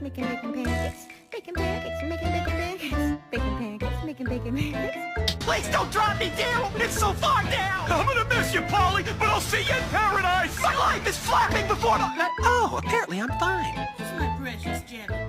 making bacon pancakes. Bacon pancakes, making bacon pancakes. Bacon pancakes, making bacon pancakes. Please don't drop me down! It's so far down! I'm gonna miss you, Polly, but I'll see you in paradise! My life is flapping before the... Oh, apparently I'm fine. It's my precious Jenny.